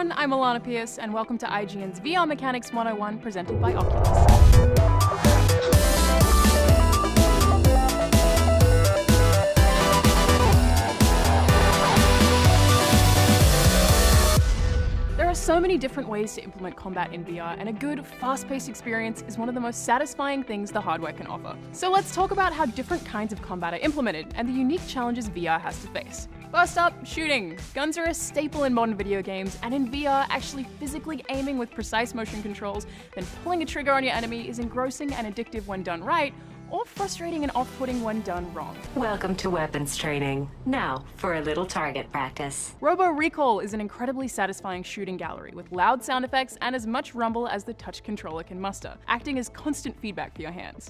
everyone, I'm Alana Pierce, and welcome to IGN's VR Mechanics 101 presented by Oculus. There are so many different ways to implement combat in VR, and a good, fast-paced experience is one of the most satisfying things the hardware can offer. So let's talk about how different kinds of combat are implemented, and the unique challenges VR has to face. First up, shooting. Guns are a staple in modern video games, and in VR, actually physically aiming with precise motion controls, then pulling a trigger on your enemy is engrossing and addictive when done right, or frustrating and off-putting when done wrong. Welcome to weapons training. Now, for a little target practice. Robo Recoil is an incredibly satisfying shooting gallery with loud sound effects and as much rumble as the touch controller can muster, acting as constant feedback for your hands.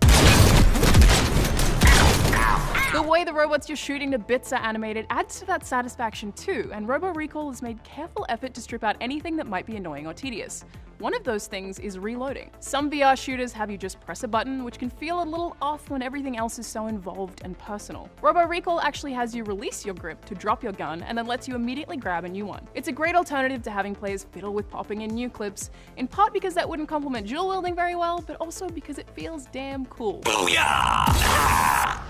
The way the robots you're shooting to bits are animated adds to that satisfaction too, and Robo Recoil has made careful effort to strip out anything that might be annoying or tedious. One of those things is reloading. Some VR shooters have you just press a button, which can feel a little off when everything else is so involved and personal. Robo Recoil actually has you release your grip to drop your gun and then lets you immediately grab a new one. It's a great alternative to having players fiddle with popping in new clips, in part because that wouldn't complement dual wielding very well, but also because it feels damn cool. Booyah!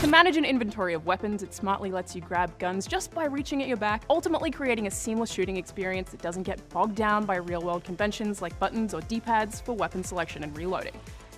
To manage an inventory of weapons, it smartly lets you grab guns just by reaching at your back, ultimately creating a seamless shooting experience that doesn't get bogged down by real-world conventions like buttons or D-pads for weapon selection and reloading.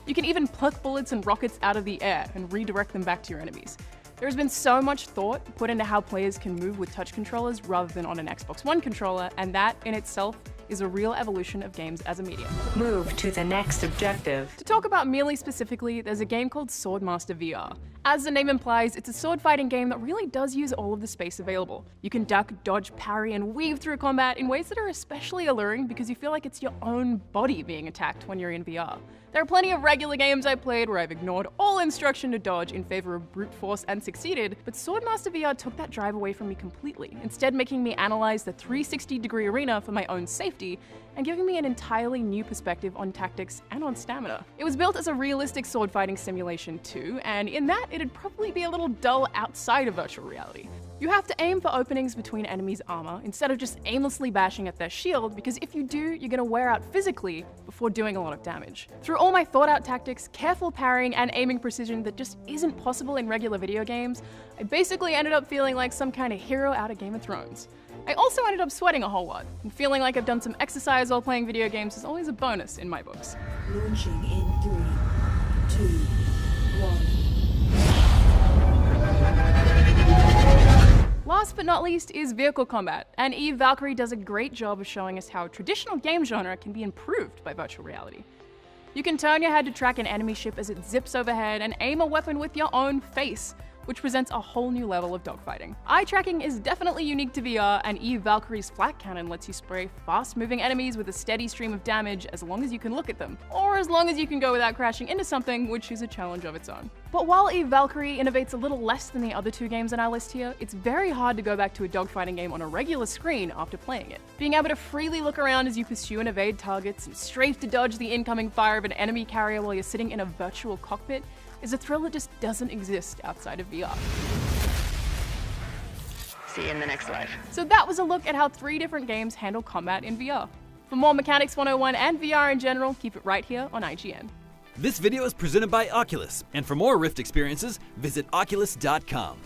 You can even pluck bullets and rockets out of the air and redirect them back to your enemies. There has been so much thought put into how players can move with touch controllers rather than on an Xbox One controller, and that in itself is a real evolution of games as a medium. Move to the next objective. To talk about Melee specifically, there's a game called Swordmaster VR. As the name implies, it's a sword fighting game that really does use all of the space available. You can duck, dodge, parry, and weave through combat in ways that are especially alluring because you feel like it's your own body being attacked when you're in VR. There are plenty of regular games I played where I've ignored all instruction to dodge in favor of brute force and succeeded, but Swordmaster VR took that drive away from me completely, instead making me analyze the 360-degree arena for my own safety and giving me an entirely new perspective on tactics and on stamina. It was built as a realistic sword fighting simulation too, and in that it'd probably be a little dull outside of virtual reality. You have to aim for openings between enemies' armor instead of just aimlessly bashing at their shield, because if you do, you're gonna wear out physically before doing a lot of damage. Through all my thought out tactics, careful parrying, and aiming precision that just isn't possible in regular video games, I basically ended up feeling like some kind of hero out of Game of Thrones. I also ended up sweating a whole lot, and feeling like I've done some exercise while playing video games is always a bonus in my books. Launching in 3, 2, 1. Last but not least is vehicle combat, and Eve Valkyrie does a great job of showing us how traditional game genre can be improved by virtual reality. You can turn your head to track an enemy ship as it zips overhead and aim a weapon with your own face, which presents a whole new level of dogfighting. Eye tracking is definitely unique to VR, and Eve Valkyrie's flat cannon lets you spray fast-moving enemies with a steady stream of damage as long as you can look at them, or as long as you can go without crashing into something, which is a challenge of its own. But while Eve Valkyrie innovates a little less than the other two games on our list here, it's very hard to go back to a dogfighting game on a regular screen after playing it. Being able to freely look around as you pursue and evade targets, and strafe to dodge the incoming fire of an enemy carrier while you're sitting in a virtual cockpit, is a thrill that just doesn't exist outside of VR. See you in the next life. So that was a look at how 3 different games handle combat in VR. For more Mechanics 101 and VR in general, keep it right here on IGN. This video is presented by Oculus, and for more Rift experiences, visit oculus.com.